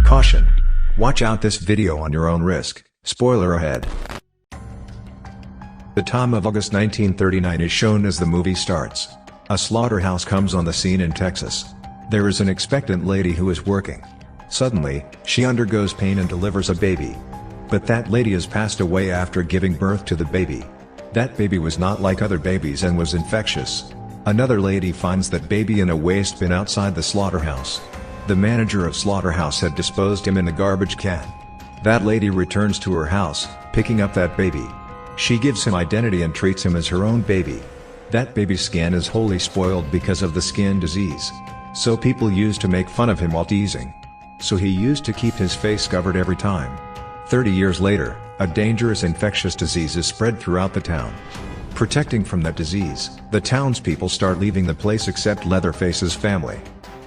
Caution! Watch out this video on your own risk, spoiler ahead. The time of August 1939 is shown as the movie starts. A slaughterhouse comes on the scene in Texas. There is an expectant lady who is working. Suddenly, she undergoes pain and delivers a baby. But that lady has passed away after giving birth to the baby. That baby was not like other babies and was infectious. Another lady finds that baby in a waste bin outside the slaughterhouse. The manager of slaughterhouse had disposed him in the garbage can. That lady returns to her house, picking up that baby. She gives him identity and treats him as her own baby. That baby's skin is wholly spoiled because of the skin disease. So people used to make fun of him while teasing. So he used to keep his face covered every time. 30 years later, a dangerous infectious disease is spread throughout the town. Protecting from that disease, the townspeople start leaving the place except Leatherface's family.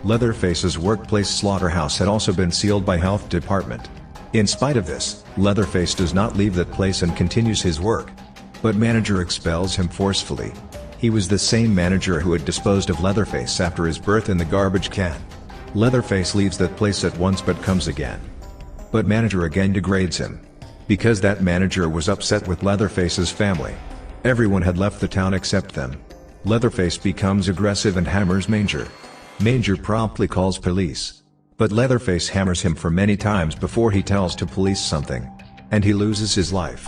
Leatherface's workplace slaughterhouse had also been sealed by health department. In spite of this, Leatherface does not leave that place and continues his work. But manager expels him forcefully. He was the same manager who had disposed of Leatherface after his birth in the garbage can. Leatherface leaves that place at once but comes again. But manager again degrades him. Because that manager was upset with Leatherface's family. Everyone had left the town except them. Leatherface becomes aggressive and hammers Manger. Manger promptly calls police. But Leatherface hammers him for many times before he tells to police something. And he loses his life.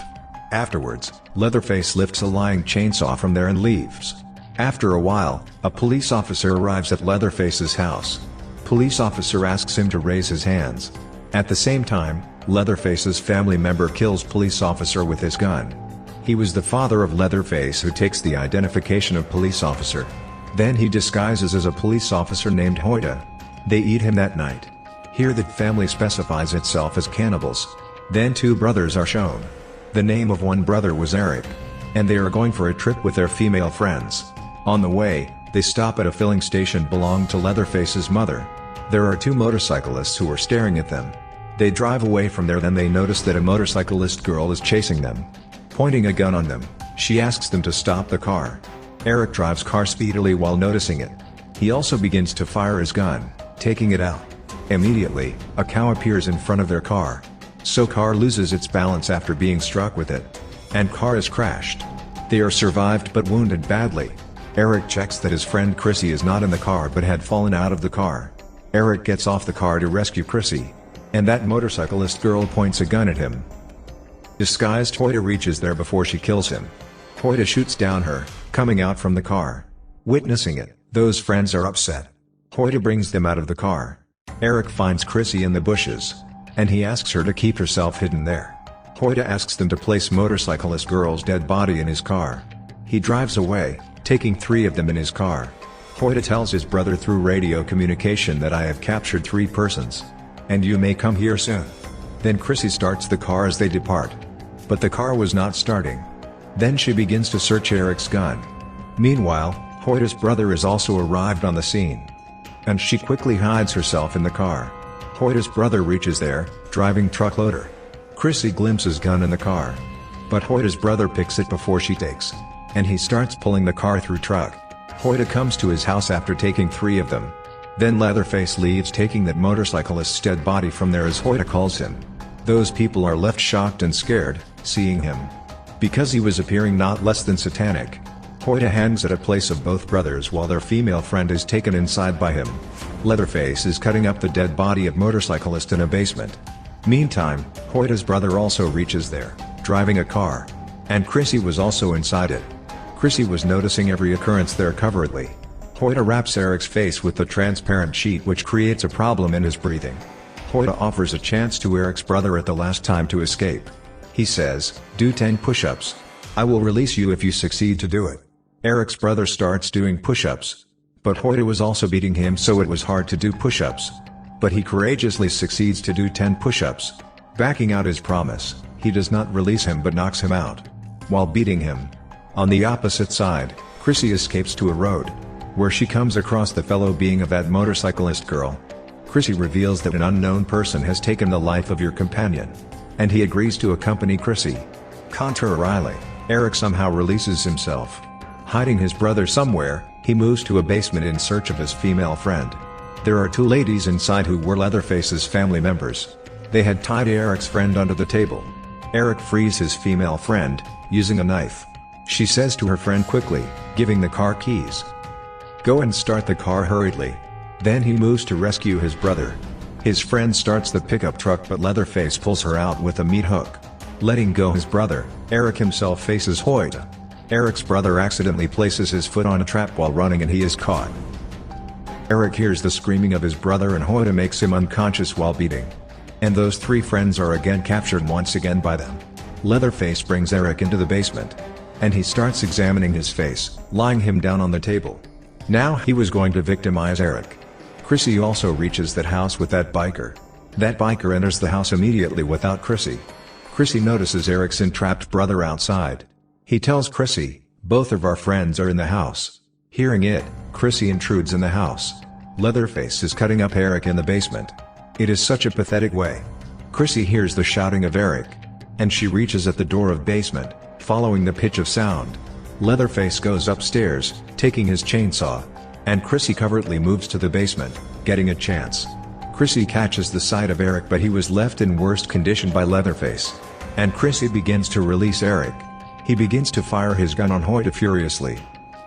Afterwards, Leatherface lifts a lying chainsaw from there and leaves. After a while, a police officer arrives at Leatherface's house. Police officer asks him to raise his hands. At the same time, Leatherface's family member kills police officer with his gun. He was the father of Leatherface who takes the identification of police officer. Then he disguises as a police officer named Hoyta. They eat him that night. Here the family specifies itself as cannibals. Then two brothers are shown. The name of one brother was Eric. And they are going for a trip with their female friends. On the way, they stop at a filling station belonging to Leatherface's mother. There are two motorcyclists who are staring at them. They drive away from there, then they notice that a motorcyclist girl is chasing them. Pointing a gun on them, she asks them to stop the car. Eric drives car speedily while noticing it. He also begins to fire his gun, taking it out. Immediately, a cow appears in front of their car. So car loses its balance after being struck with it. And car is crashed. They are survived but wounded badly. Eric checks that his friend Chrissy is not in the car but had fallen out of the car. Eric gets off the car to rescue Chrissy. And that motorcyclist girl points a gun at him. Disguised Hoyta reaches there before she kills him. Hoyta shoots down her, coming out from the car. Witnessing it, those friends are upset. Hoyta brings them out of the car. Eric finds Chrissy in the bushes. And he asks her to keep herself hidden there. Hoyta asks them to place motorcyclist girl's dead body in his car. He drives away, taking 3 of them in his car. Hoyta tells his brother through radio communication that I have captured 3 persons. And you may come here soon. Then Chrissy starts the car as they depart. But the car was not starting. Then she begins to search Eric's gun. Meanwhile, Hoyta's brother is also arrived on the scene. And she quickly hides herself in the car. Hoyta's brother reaches there, driving truck loader. Chrissy glimpses gun in the car. But Hoyta's brother picks it before she takes. And he starts pulling the car through truck. Hoyta comes to his house after taking 3 of them. Then Leatherface leaves taking that motorcyclist's dead body from there as Hoyta calls him. Those people are left shocked and scared, seeing him. Because he was appearing not less than satanic. Hoyta hangs at a place of both brothers while their female friend is taken inside by him. Leatherface is cutting up the dead body of motorcyclist in a basement. Meantime, Hoyta's brother also reaches there, driving a car. And Chrissy was also inside it. Chrissy was noticing every occurrence there covertly. Hoyta wraps Eric's face with the transparent sheet which creates a problem in his breathing. Hoyta offers a chance to Eric's brother at the last time to escape. He says, do 10 push-ups. I will release you if you succeed to do it. Eric's brother starts doing push-ups. But Hoyta was also beating him so it was hard to do push-ups. But he courageously succeeds to do 10 push-ups. Backing out his promise, he does not release him but knocks him out. While beating him. On the opposite side, Chrissy escapes to a road. Where she comes across the fellow being of that motorcyclist girl. Chrissy reveals that an unknown person has taken the life of your companion. And he agrees to accompany Chrissy. Contrarily, Eric somehow releases himself. Hiding his brother somewhere, he moves to a basement in search of his female friend. There are two ladies inside who were Leatherface's family members. They had tied Eric's friend under the table. Eric frees his female friend, using a knife. She says to her friend quickly, giving the car keys. Go and start the car hurriedly. Then he moves to rescue his brother. His friend starts the pickup truck but Leatherface pulls her out with a meat hook. Letting go his brother, Eric himself faces Hoyt. Eric's brother accidentally places his foot on a trap while running and he is caught. Eric hears the screaming of his brother and Hoyt makes him unconscious while beating. And those three friends are again captured once again by them. Leatherface brings Eric into the basement. And he starts examining his face, lying him down on the table. Now he was going to victimize Eric. Chrissy also reaches that house with that biker. That biker enters the house immediately without Chrissy. Chrissy notices Eric's entrapped brother outside. He tells Chrissy, both of our friends are in the house. Hearing it, Chrissy intrudes in the house. Leatherface is cutting up Eric in the basement. It is such a pathetic way. Chrissy hears the shouting of Eric. And she reaches at the door of basement, following the pitch of sound. Leatherface goes upstairs, taking his chainsaw. And Chrissy covertly moves to the basement, getting a chance. Chrissy catches the sight of Eric but he was left in worst condition by Leatherface. And Chrissy begins to release Eric. He begins to fire his gun on Hoyt furiously.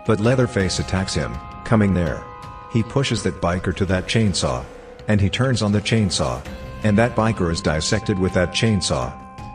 But Leatherface attacks him, coming there. He pushes that biker to that chainsaw. And he turns on the chainsaw. And that biker is dissected with that chainsaw.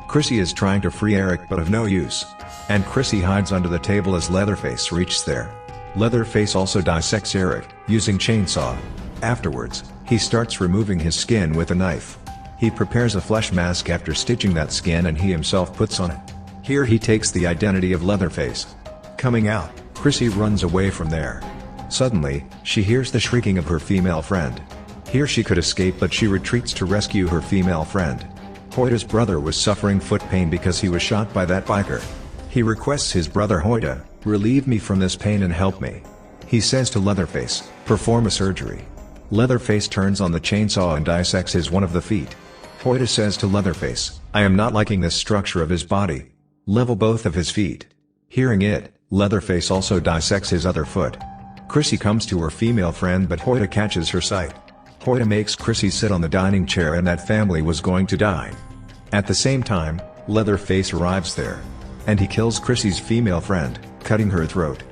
Chrissy is trying to free Eric but of no use. And Chrissy hides under the table as Leatherface reaches there. Leatherface also dissects Eric, using chainsaw. Afterwards, he starts removing his skin with a knife. He prepares a flesh mask after stitching that skin and he himself puts on it. Here he takes the identity of Leatherface. Coming out, Chrissy runs away from there. Suddenly, she hears the shrieking of her female friend. Here she could escape but she retreats to rescue her female friend. Hoyt's brother was suffering foot pain because he was shot by that biker. He requests his brother Hoyt, relieve me from this pain and help me. He says to Leatherface, perform a surgery. Leatherface turns on the chainsaw and dissects his one of the feet. Hoyt says to Leatherface, I am not liking this structure of his body. Level both of his feet. Hearing it, Leatherface also dissects his other foot. Chrissy comes to her female friend but Hoyt catches her sight. Hoyt makes Chrissy sit on the dining chair and that family was going to die. At the same time, Leatherface arrives there. And he kills Chrissy's female friend, cutting her throat.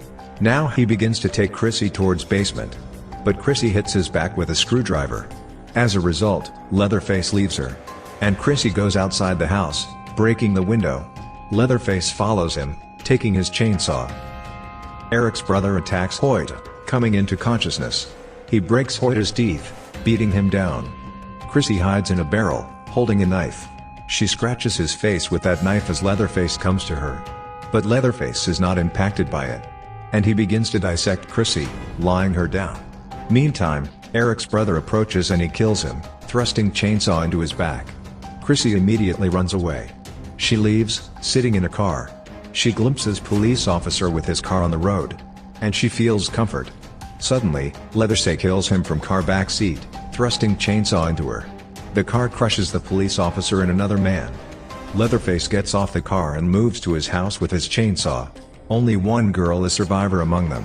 Now he begins to take Chrissy towards basement. But Chrissy hits his back with a screwdriver. As a result, Leatherface leaves her. And Chrissy goes outside the house, breaking the window. Leatherface follows him, taking his chainsaw. Eric's brother attacks Hoyt, coming into consciousness. He breaks Hoyt's teeth, beating him down. Chrissy hides in a barrel, holding a knife. She scratches his face with that knife as Leatherface comes to her. But Leatherface is not impacted by it. And he begins to dissect Chrissy, lying her down. Meantime, Eric's brother approaches and he kills him, thrusting chainsaw into his back. Chrissy immediately runs away. She leaves, sitting in a car. She glimpses police officer with his car on the road. And she feels comfort. Suddenly, Leatherface kills him from car back seat, thrusting chainsaw into her. The car crushes the police officer and another man. Leatherface gets off the car and moves to his house with his chainsaw. Only one girl is survivor among them.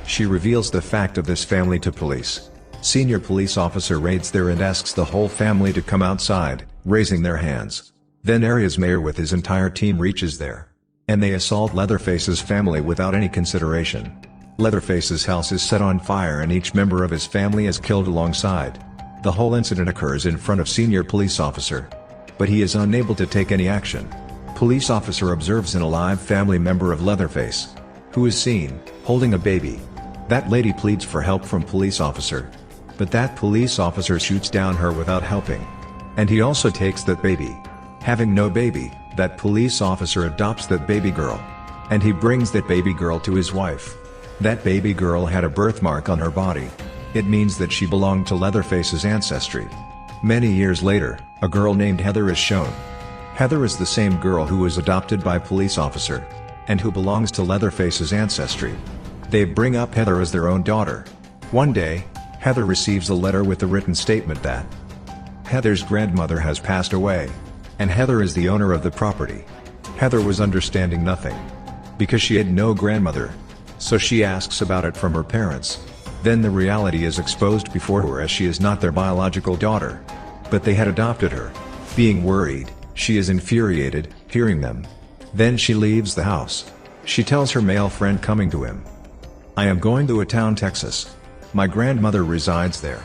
She reveals the fact of this family to police. Senior police officer raids there and asks the whole family to come outside, raising their hands. Then area's mayor with his entire team reaches there. And they assault Leatherface's family without any consideration. Leatherface's house is set on fire and each member of his family is killed alongside. The whole incident occurs in front of senior police officer. But he is unable to take any action. Police officer observes an alive family member of Leatherface, who is seen, holding a baby. That lady pleads for help from police officer. But that police officer shoots down her without helping. And he also takes that baby. Having no baby, that police officer adopts that baby girl. And he brings that baby girl to his wife. That baby girl had a birthmark on her body. It means that she belonged to Leatherface's ancestry. Many years later, a girl named Heather is shown. Heather is the same girl who was adopted by police officer. And who belongs to Leatherface's ancestry. They bring up Heather as their own daughter. One day, Heather receives a letter with the written statement that Heather's grandmother has passed away. And Heather is the owner of the property. Heather was understanding nothing. Because she had no grandmother. So she asks about it from her parents. Then the reality is exposed before her as she is not their biological daughter. But they had adopted her. Being worried, she is infuriated, hearing them. Then she leaves the house. She tells her male friend coming to him, "I am going to a town, Texas. My grandmother resides there."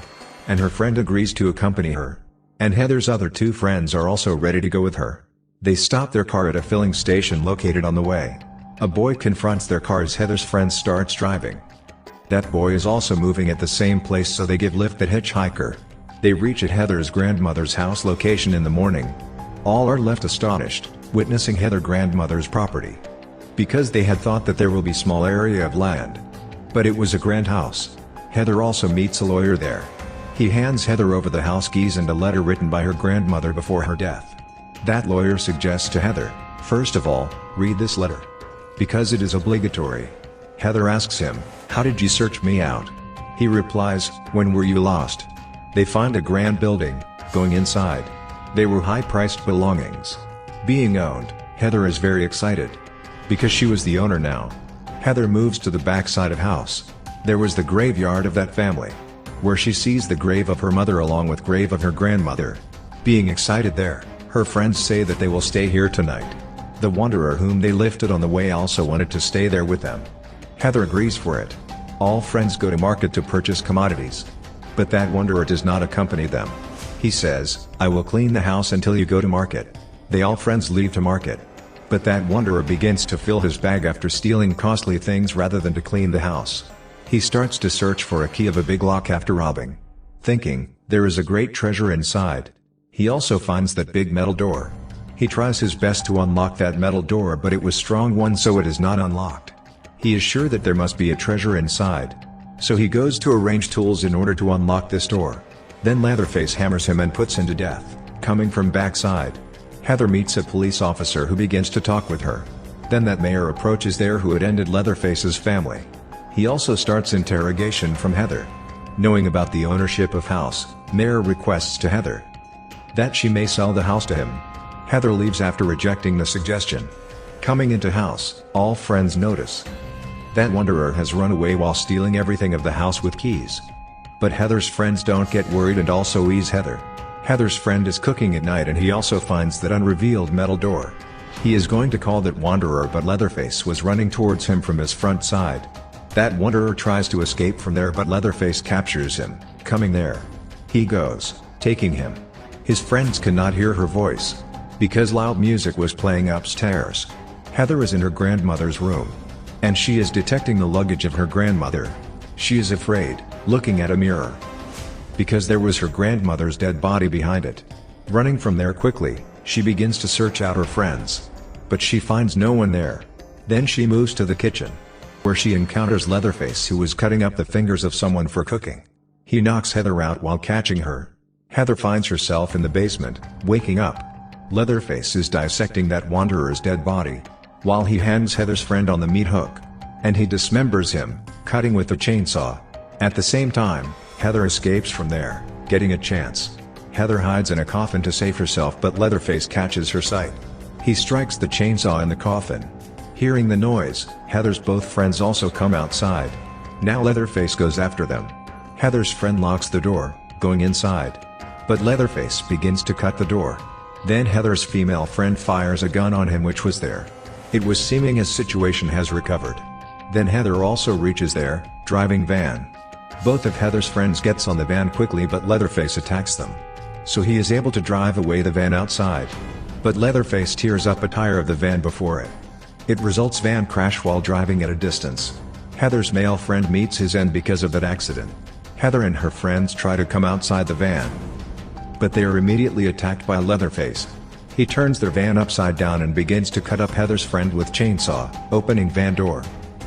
And her friend agrees to accompany her. And Heather's other two friends are also ready to go with her. They stop their car at a filling station located on the way. A boy confronts their car as Heather's friend starts driving. That boy is also moving at the same place, so they give lift the hitchhiker. They reach at Heather's grandmother's house location in the morning. All are left astonished, witnessing Heather's grandmother's property. Because they had thought that there will be small area of land. But it was a grand house. Heather also meets a lawyer there. He hands Heather over the house keys and a letter written by her grandmother before her death. That lawyer suggests to Heather, "First of all, read this letter. Because it is obligatory." Heather asks him, "How did you search me out?" He replies, "When were you lost?" They find a grand building. Going inside, they were high-priced belongings. Being owned, Heather is very excited. Because she was the owner now. Heather moves to the backside of house. There was the graveyard of that family, where she sees the grave of her mother along with grave of her grandmother. Being excited there, her friends say that they will stay here tonight. The wanderer whom they lifted on the way also wanted to stay there with them. Heather agrees for it. All friends go to market to purchase commodities. But that wanderer does not accompany them. He says, "I will clean the house until you go to market." They all friends leave to market. But that wanderer begins to fill his bag after stealing costly things rather than to clean the house. He starts to search for a key of a big lock after robbing. Thinking, there is a great treasure inside. He also finds that big metal door. He tries his best to unlock that metal door, but it was strong one, so it is not unlocked. He is sure that there must be a treasure inside. So he goes to arrange tools in order to unlock this door. Then Leatherface hammers him and puts him to death, coming from backside. Heather meets a police officer who begins to talk with her. Then that mayor approaches there who had ended Leatherface's family. He also starts interrogation from Heather. Knowing about the ownership of house, mayor requests to Heather that she may sell the house to him. Heather leaves after rejecting the suggestion. Coming into house, all friends notice that wanderer has run away while stealing everything of the house with keys. But Heather's friends don't get worried and also ease Heather. Heather's friend is cooking at night and he also finds that unrevealed metal door. He is going to call that wanderer, but Leatherface was running towards him from his front side. That wanderer tries to escape from there, but Leatherface captures him, coming there. He goes, taking him. His friends cannot hear her voice, because loud music was playing upstairs. Heather is in her grandmother's room, and she is detecting the luggage of her grandmother. She is afraid, looking at a mirror, because there was her grandmother's dead body behind it. Running from there quickly, she begins to search out her friends. But she finds no one there. Then she moves to the kitchen, where she encounters Leatherface, who was cutting up the fingers of someone for cooking. He knocks Heather out while catching her. Heather finds herself in the basement, waking up. Leatherface is dissecting that wanderer's dead body, while he hands Heather's friend on the meat hook. And he dismembers him, cutting with the chainsaw. At the same time, Heather escapes from there, getting a chance. Heather hides in a coffin to save herself, but Leatherface catches her sight. He strikes the chainsaw in the coffin. Hearing the noise, Heather's both friends also come outside. Now Leatherface goes after them. Heather's friend locks the door, going inside. But Leatherface begins to cut the door. Then Heather's female friend fires a gun on him, which was there. It was seeming his situation has recovered. Then Heather also reaches there, driving van. Both of Heather's friends gets on the van quickly, but Leatherface attacks them. So he is able to drive away the van outside. But Leatherface tears up a tire of the van before it. It results van crash while driving at a distance. Heather's male friend meets his end because of that accident. Heather and her friends try to come outside the van, but they are immediately attacked by Leatherface. He turns their van upside down and begins to cut up Heather's friend with chainsaw, opening van door.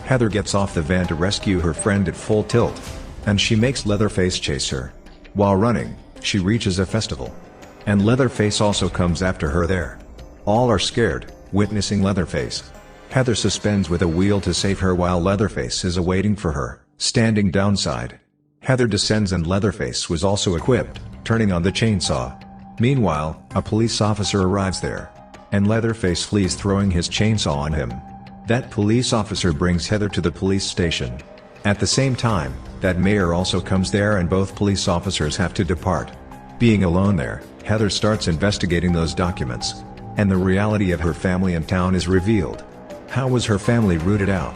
Heather gets off the van to rescue her friend at full tilt, and she makes Leatherface chase her. While running, she reaches a festival, and Leatherface also comes after her there. All are scared, witnessing Leatherface. Heather suspends with a wheel to save her while Leatherface is awaiting for her, standing downside. Heather descends and Leatherface was also equipped, turning on the chainsaw. Meanwhile, a police officer arrives there, and Leatherface flees, throwing his chainsaw on him. That police officer brings Heather to the police station. At the same time, That mayor also comes there and both police officers have to depart. Being alone there, Heather starts investigating those documents. And the reality of her family in town is revealed. How was her family rooted out?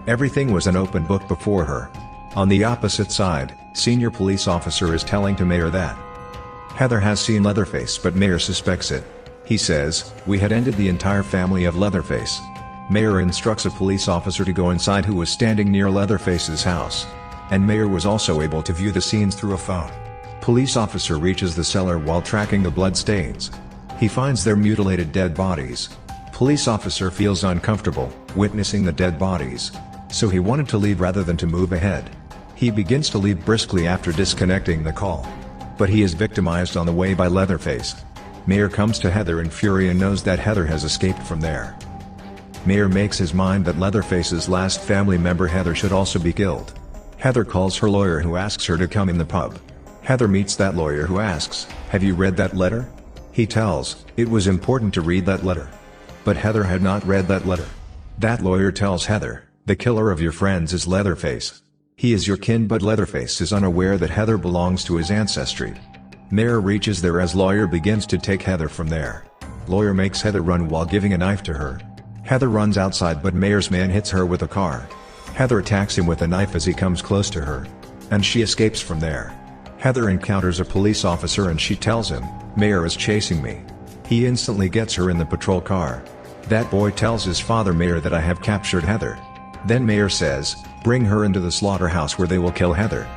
Everything was an open book before her. On the opposite side, senior police officer is telling to Mayor that Heather has seen Leatherface, but Mayor suspects it. He says, "We had ended the entire family of Leatherface." Mayor instructs a police officer to go inside who was standing near Leatherface's house. And Mayor was also able to view the scenes through a phone. Police officer reaches the cellar while tracking the blood stains. He finds their mutilated dead bodies. Police officer feels uncomfortable witnessing the dead bodies. So he wanted to leave rather than to move ahead. He begins to leave briskly after disconnecting the call. But he is victimized on the way by Leatherface. Mayor comes to Heather in fury and knows that Heather has escaped from there. Mayor makes his mind that Leatherface's last family member Heather should also be killed. Heather calls her lawyer who asks her to come in the pub. Heather meets that lawyer who asks, "Have you read that letter?" He tells, it was important to read that letter. But Heather had not read that letter. That lawyer tells Heather, "The killer of your friends is Leatherface. He is your kin," but Leatherface is unaware that Heather belongs to his ancestry. Mayor reaches there as lawyer begins to take Heather from there. Lawyer makes Heather run while giving a knife to her. Heather runs outside but Mayor's man hits her with a car. Heather attacks him with a knife as he comes close to her. And she escapes from there. Heather encounters a police officer and she tells him, "Mayor is chasing me." He instantly gets her in the patrol car. That boy tells his father Mayor that I have captured Heather. Then Mayor says, "Bring her into the slaughterhouse where they will kill Heather."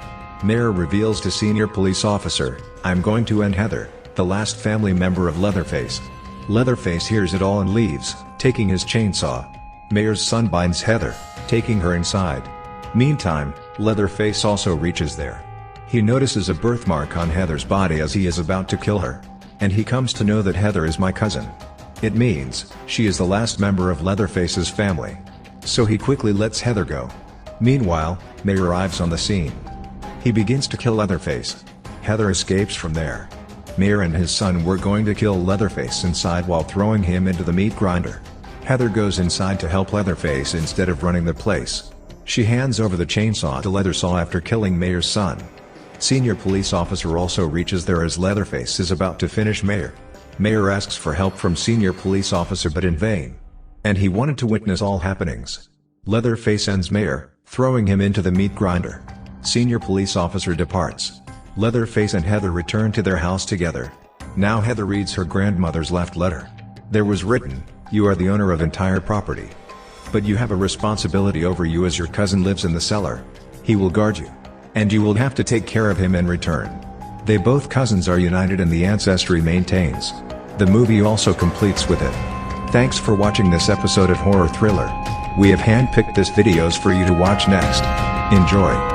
Mayor reveals to senior police officer, "I'm going to end Heather, the last family member of Leatherface." Leatherface hears it all and leaves, taking his chainsaw. Mayor's son binds Heather, taking her inside. Meantime, Leatherface also reaches there. He notices a birthmark on Heather's body as he is about to kill her. And he comes to know that Heather is my cousin. It means, she is the last member of Leatherface's family. So he quickly lets Heather go. Meanwhile, Mayor arrives on the scene. He begins to kill Leatherface. Heather escapes from there. Mayor and his son were going to kill Leatherface inside while throwing him into the meat grinder. Heather goes inside to help Leatherface instead of running the place. She hands over the chainsaw to Leathersaw after killing Mayor's son. Senior police officer also reaches there as Leatherface is about to finish Mayor. Mayor asks for help from senior police officer but in vain. And he wanted to witness all happenings. Leatherface ends Mayor, throwing him into the meat grinder. Senior police officer departs. Leatherface and Heather return to their house together. Now Heather reads her grandmother's left letter. There was written, "You are the owner of entire property. But you have a responsibility over you as your cousin lives in the cellar. He will guard you. And you will have to take care of him in return." They both cousins are united and the ancestry maintains. The movie also completes with it. Thanks for watching this episode of Horror Thriller. We have handpicked this videos for you to watch next. Enjoy.